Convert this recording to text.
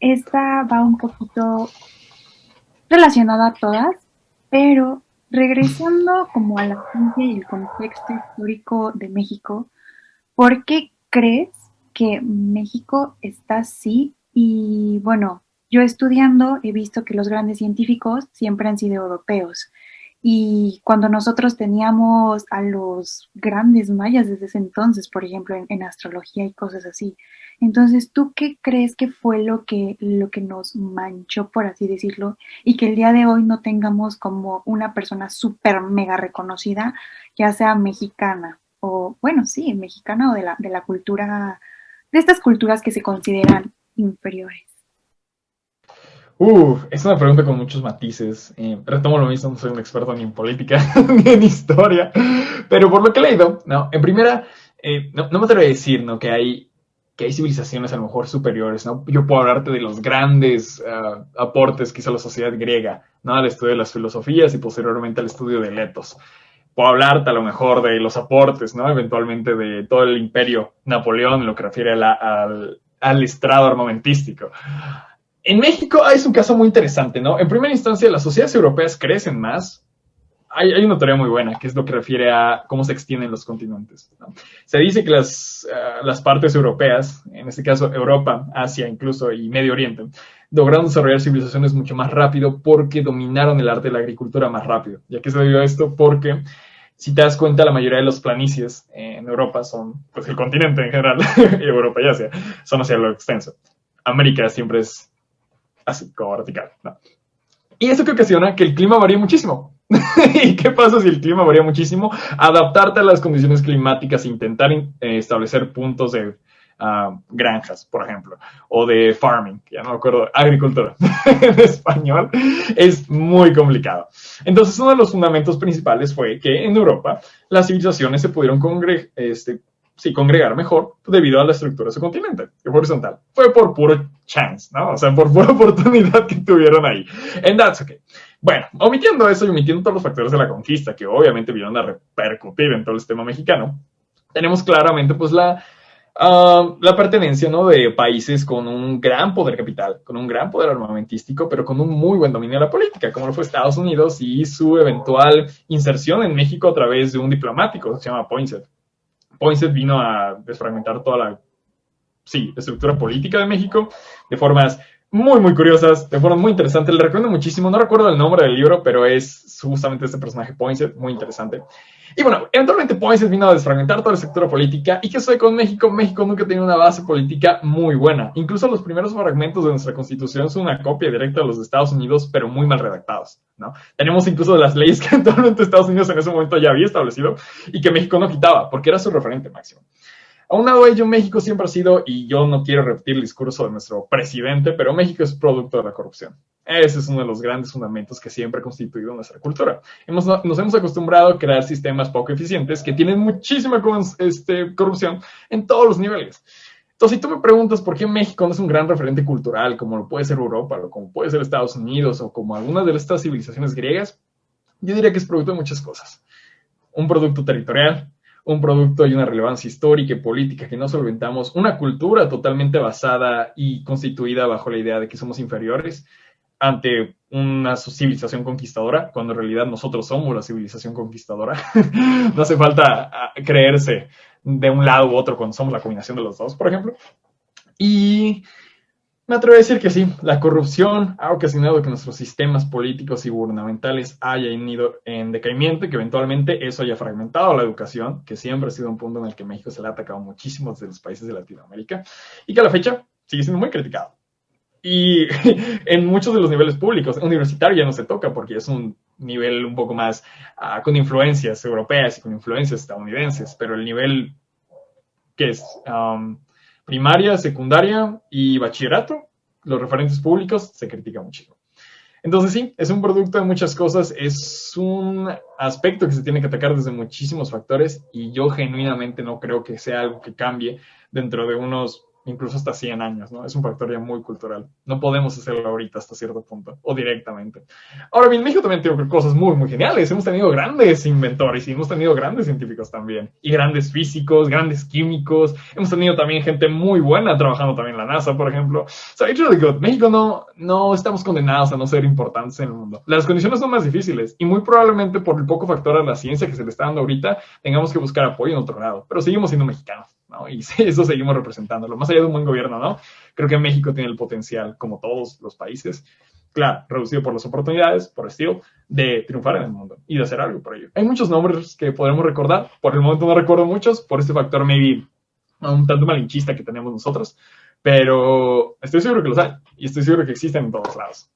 esta va un poquito relacionada a todas, pero regresando como a la ciencia y el contexto histórico de México, ¿por qué crees que México está así? Y bueno, yo estudiando he visto que los grandes científicos siempre han sido europeos. Y cuando nosotros teníamos a los grandes mayas desde ese entonces, por ejemplo, en astrología y cosas así. Entonces, ¿tú qué crees que fue lo que nos manchó, por así decirlo, y que el día de hoy no tengamos como una persona súper mega reconocida, ya sea mexicana o, bueno, sí, mexicana o de la cultura, de estas culturas que se consideran inferiores? Es una pregunta con muchos matices. Retomo lo mismo, no soy un experto ni en política ni en historia, pero por lo que he leído, no, en primera, no me atrevo a decir, ¿no? Que hay civilizaciones a lo mejor superiores, ¿no? Yo puedo hablarte de los grandes aportes que hizo la sociedad griega, ¿no? Al estudio de las filosofías y posteriormente al estudio de Letos. Puedo hablarte a lo mejor de los aportes, ¿no? Eventualmente de todo el imperio Napoleón en lo que refiere al estrado armamentístico. En México es un caso muy interesante, ¿no? En primera instancia, las sociedades europeas crecen más. Hay una teoría muy buena, que es lo que refiere a cómo se extienden los continentes, ¿no? Se dice que las partes europeas, en este caso Europa, Asia incluso y Medio Oriente, lograron desarrollar civilizaciones mucho más rápido porque dominaron el arte de la agricultura más rápido. ¿Y a qué se debió esto? Porque si te das cuenta, la mayoría de los planicies en Europa son, pues el continente en general, Europa y Asia, son hacia lo extenso. América siempre es así como vertical, ¿no? Y eso que ocasiona que el clima varíe muchísimo. ¿Y qué pasa si el clima varía muchísimo? Adaptarte a las condiciones climáticas, intentar establecer puntos de granjas, por ejemplo, o de farming, ya no me acuerdo, agricultura en español, es muy complicado. Entonces, uno de los fundamentos principales fue que en Europa las civilizaciones se pudieron congregar mejor debido a la estructura de su continente horizontal. Fue por puro chance, ¿no? O sea, por pura oportunidad que tuvieron ahí. And that's okay. Bueno, omitiendo eso y omitiendo todos los factores de la conquista que obviamente vieron a repercutir en todo el sistema mexicano, tenemos claramente pues la pertenencia, ¿no? De países con un gran poder capital, con un gran poder armamentístico, pero con un muy buen dominio de la política, como lo fue Estados Unidos y su eventual inserción en México a través de un diplomático que se llama Poinsett. Poinsett vino a desfragmentar toda la estructura política de México de formas muy, muy curiosas, de formas muy interesantes. Le recomiendo muchísimo, no recuerdo el nombre del libro, pero es justamente este personaje Poinsett, muy interesante. Y bueno, eventualmente Poinsett vino a desfragmentar toda la estructura política. ¿Y qué sucede con México? México nunca tenía una base política muy buena. Incluso los primeros fragmentos de nuestra constitución son una copia directa de los de Estados Unidos, pero muy mal redactados, ¿no? Tenemos incluso las leyes que actualmente Estados Unidos en ese momento ya había establecido y que México no quitaba, porque era su referente máximo. A un lado de ello, México siempre ha sido, y yo no quiero repetir el discurso de nuestro presidente, pero México es producto de la corrupción. Ese es uno de los grandes fundamentos que siempre ha constituido nuestra cultura. Nos hemos acostumbrado a crear sistemas poco eficientes que tienen muchísima corrupción en todos los niveles. Entonces, si tú me preguntas por qué México no es un gran referente cultural, como lo puede ser Europa, o como puede ser Estados Unidos, o como algunas de estas civilizaciones griegas, yo diría que es producto de muchas cosas. Un producto territorial, un producto y una relevancia histórica y política que no solventamos, una cultura totalmente basada y constituida bajo la idea de que somos inferiores ante una civilización conquistadora, cuando en realidad nosotros somos la civilización conquistadora. No hace falta creerse de un lado u otro cuando somos la combinación de los dos, por ejemplo. Y me atrevo a decir que sí, la corrupción ha ocasionado que nuestros sistemas políticos y gubernamentales hayan ido en decaimiento y que eventualmente eso haya fragmentado la educación, que siempre ha sido un punto en el que México se le ha atacado muchísimo desde los países de Latinoamérica y que a la fecha sigue siendo muy criticado. Y en muchos de los niveles públicos, universitario ya no se toca porque es un nivel un poco más con influencias europeas y con influencias estadounidenses, pero el nivel que es primaria, secundaria y bachillerato, los referentes públicos, se critica muchísimo. Entonces sí, es un producto de muchas cosas, es un aspecto que se tiene que atacar desde muchísimos factores y yo genuinamente no creo que sea algo que cambie dentro de unos incluso hasta 100 años, ¿no? Es un factor ya muy cultural. No podemos hacerlo ahorita hasta cierto punto, o directamente. Ahora bien, México también tiene cosas muy, muy geniales. Hemos tenido grandes inventores y hemos tenido grandes científicos también, y grandes físicos, grandes químicos. Hemos tenido también gente muy buena trabajando también en la NASA, por ejemplo. So it's really good. México no estamos condenados a no ser importantes en el mundo. Las condiciones son más difíciles y muy probablemente por el poco factor a la ciencia que se le está dando ahorita, tengamos que buscar apoyo en otro lado. Pero seguimos siendo mexicanos, ¿no? Y eso seguimos representándolo. Más allá de un buen gobierno, ¿no? Creo que México tiene el potencial, como todos los países, claro, reducido por las oportunidades, por estilo, de triunfar en el mundo y de hacer algo por ello. Hay muchos nombres que podremos recordar, por el momento no recuerdo muchos, por este factor maybe un tanto malinchista que tenemos nosotros, pero estoy seguro que los hay y estoy seguro que existen en todos lados.